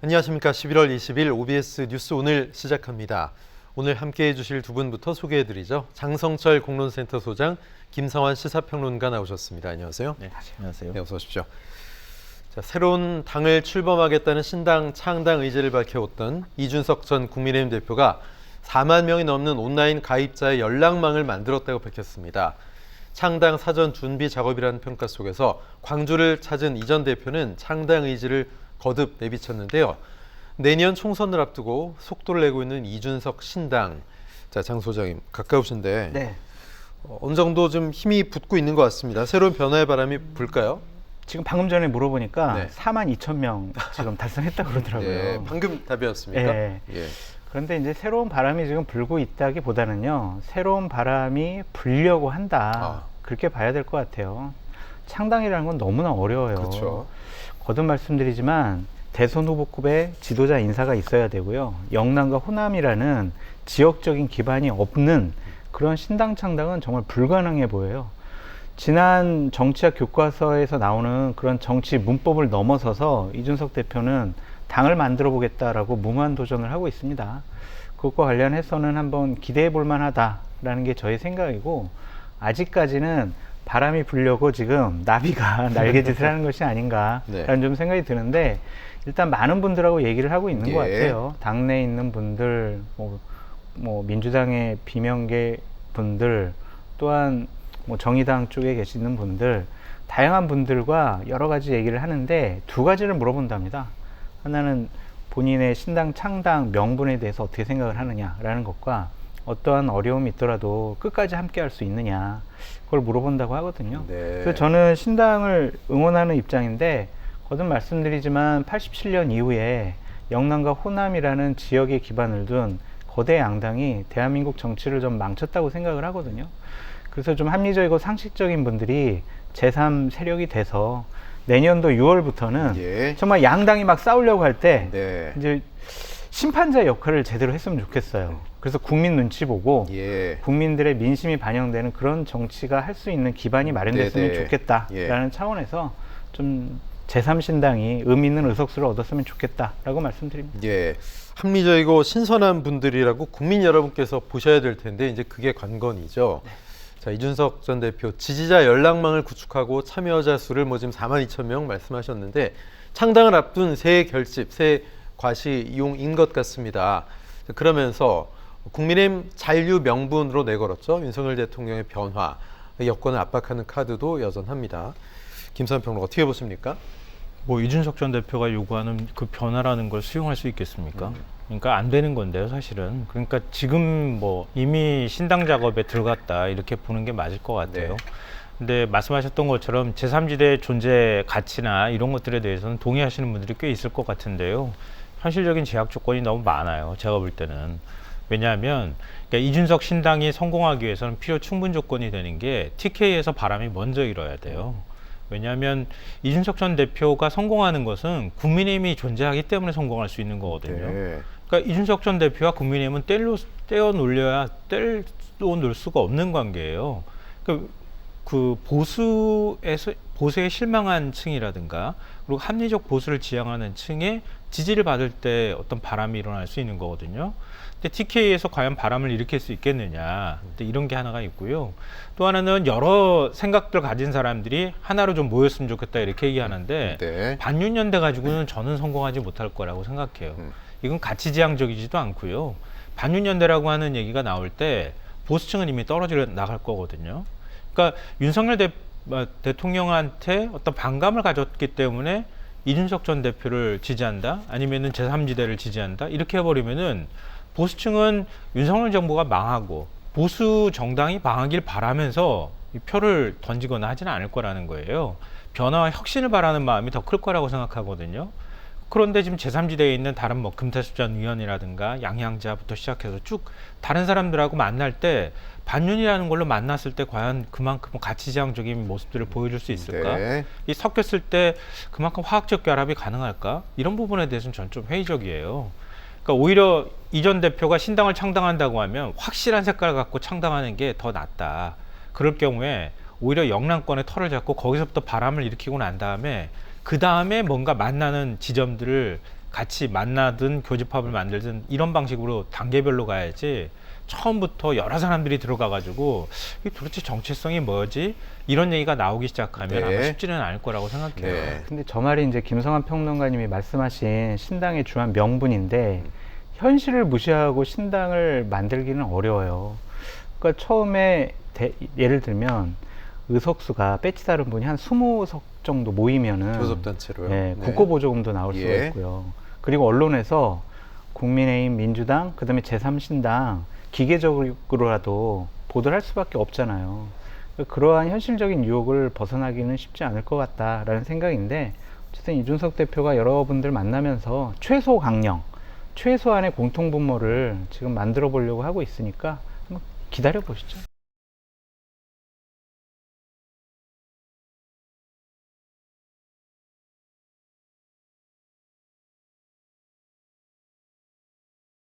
안녕하십니까. 11월 20일 OBS 뉴스 오늘 시작합니다. 오늘 함께해 주실 두 분부터 소개해 드리죠. 장성철 공론센터 소장, 김성환 시사평론가 나오셨습니다. 안녕하세요. 네, 안녕하세요. 네, 어서 오십시오. 자, 새로운 당을 출범하겠다는 신당 창당 의지를 밝혀왔던 이준석 전 국민의힘 대표가 4만 명이 넘는 온라인 가입자의 연락망을 만들었다고 밝혔습니다. 창당 사전 준비 작업이라는 평가 속에서 광주를 찾은 이 전 대표는 창당 의지를 거듭 내비쳤는데요. 내년 총선을 앞두고 속도를 내고 있는 이준석 신당. 자, 장 소장님 가까우신데 네. 어느 정도 좀 힘이 붙고 있는 것 같습니다. 새로운 변화의 바람이 불까요? 지금 방금 전에 물어보니까 네. 42,000명 지금 달성했다고 그러더라고요. 네, 방금 답이었습니까? 예. 예. 그런데 이제 새로운 바람이 지금 불고 있다기보다는요, 새로운 바람이 불려고 한다. 그렇게 봐야 될 것 같아요. 창당이라는 건 너무나 어려워요. 그렇죠. 거듭 말씀드리지만 대선 후보급의 지도자 인사가 있어야 되고요. 영남과 호남이라는 지역적인 기반이 없는 그런 신당 창당은 정말 불가능해 보여요. 지난 정치학 교과서에서 나오는 그런 정치 문법을 넘어서서 이준석 대표는 당을 만들어 보겠다라고 무모한 도전을 하고 있습니다. 그것과 관련해서는 한번 기대해 볼 만하다라는 게 저의 생각이고, 아직까지는 바람이 불려고 지금 나비가 날개짓을 하는 것이 아닌가라는 네. 좀 생각이 드는데, 일단 많은 분들하고 얘기를 하고 있는 것 예. 같아요. 당내에 있는 분들, 뭐 민주당의 비명계 분들, 또한 뭐 정의당 쪽에 계시는 분들, 다양한 분들과 여러 가지 얘기를 하는데 두 가지를 물어본답니다. 하나는 본인의 신당 창당 명분에 대해서 어떻게 생각을 하느냐라는 것과, 어떠한 어려움이 있더라도 끝까지 함께 할 수 있느냐, 그걸 물어본다고 하거든요. 네. 그래서 저는 신당을 응원하는 입장인데, 거듭 말씀드리지만 87년 이후에 영남과 호남이라는 지역에 기반을 둔 거대 양당이 대한민국 정치를 좀 망쳤다고 생각을 하거든요. 그래서 좀 합리적이고 상식적인 분들이 제3 세력이 돼서 내년도 6월부터는 예. 정말 양당이 막 싸우려고 할 때 네. 이제 심판자 역할을 제대로 했으면 좋겠어요. 그래서 국민 눈치 보고 예. 국민들의 민심이 반영되는 그런 정치가 할 수 있는 기반이 마련됐으면 네네. 좋겠다라는 차원에서 좀 제3신당이 의미 있는 의석수를 얻었으면 좋겠다라고 말씀드립니다. 예. 합리적이고 신선한 분들이라고 국민 여러분께서 보셔야 될 텐데, 이제 그게 관건이죠. 네. 자, 이준석 전 대표 지지자 연락망을 구축하고 참여자 수를 뭐 지금 42,000명 말씀하셨는데, 창당을 앞둔 새 결집, 새 과시용인 것 같습니다. 자, 그러면서 국민의힘 잔류 명분으로 내걸었죠. 윤석열 대통령의 변화, 여권을 압박하는 카드도 여전합니다. 김성환 평론가 어떻게 보십니까? 뭐 이준석 전 대표가 요구하는 그 변화라는 걸 수용할 수 있겠습니까? 그러니까 안 되는 건데요, 사실은. 그러니까 지금 뭐 이미 신당 작업에 들어갔다, 이렇게 보는 게 맞을 것 같아요. 네. 근데 말씀하셨던 것처럼 제3지대의 존재 가치나 이런 것들에 대해서는 동의하시는 분들이 꽤 있을 것 같은데요. 현실적인 제약 조건이 너무 많아요, 제가 볼 때는. 왜냐하면 그러니까 이준석 신당이 성공하기 위해서는 필요 충분 조건이 되는 게 TK에서 바람이 먼저 일어야 돼요. 왜냐하면 이준석 전 대표가 성공하는 것은 국민의힘이 존재하기 때문에 성공할 수 있는 거거든요. 네. 그러니까 이준석 전 대표와 국민의힘은 떼어놀려야 떼어놓을 수가 없는 관계예요. 그 보수에 실망한 층이라든가, 그리고 합리적 보수를 지향하는 층의 지지를 받을 때 어떤 바람이 일어날 수 있는 거거든요. 근데 TK에서 과연 바람을 일으킬 수 있겠느냐, 이런 게 하나가 있고요. 또 하나는 여러 생각들 가진 사람들이 하나로 좀 모였으면 좋겠다, 이렇게 얘기하는데 네. 반윤연대 가지고는 저는 성공하지 못할 거라고 생각해요. 이건 가치지향적이지도 않고요. 반윤연대라고 하는 얘기가 나올 때 보수층은 이미 떨어져 나갈 거거든요. 그러니까 윤석열 대통령한테 어떤 반감을 가졌기 때문에 이준석 전 대표를 지지한다, 아니면은 제3지대를 지지한다, 이렇게 해버리면은 보수층은 윤석열 정부가 망하고 보수 정당이 망하길 바라면서 이 표를 던지거나 하지는 않을 거라는 거예요. 변화와 혁신을 바라는 마음이 더 클 거라고 생각하거든요. 그런데 지금 제3지대에 있는 다른 뭐 금태섭 전 의원이라든가 양양자부터 시작해서 쭉 다른 사람들하고 만날 때 반윤이라는 걸로 만났을 때 과연 그만큼 가치지향적인 모습들을 보여줄 수 있을까? 네. 이 섞였을 때 그만큼 화학적 결합이 가능할까? 이런 부분에 대해서는 저는 좀 회의적이에요. 그러니까 오히려 이 전 대표가 신당을 창당한다고 하면 확실한 색깔을 갖고 창당하는 게 더 낫다. 그럴 경우에 오히려 영남권에 털을 잡고 거기서부터 바람을 일으키고 난 다음에 그 다음에 뭔가 만나는 지점들을 같이 만나든 교집합을 만들든 이런 방식으로 단계별로 가야지 처음부터 여러 사람들이 들어가가지고 이게 도대체 정체성이 뭐지? 이런 얘기가 나오기 시작하면 네. 아마 쉽지는 않을 거라고 생각해요. 네. 근데 저 말이 이제 김성환 평론가님이 말씀하신 신당의 주한 명분인데 현실을 무시하고 신당을 만들기는 어려워요. 그러니까 처음에 예를 들면 의석수가 배치 다른 분이 한 20석 정도 모이면은 교섭단체로요. 네, 국고보조금도 나올 수가 예. 있고요. 그리고 언론에서 국민의힘, 민주당, 그다음에 제3신당 기계적으로라도 보도를 할 수밖에 없잖아요. 그러한 현실적인 유혹을 벗어나기는 쉽지 않을 것 같다라는 생각인데 어쨌든 이준석 대표가 여러분들 만나면서 최소 강령, 최소한의 공통분모를 지금 만들어 보려고 하고 있으니까 한번 기다려 보시죠.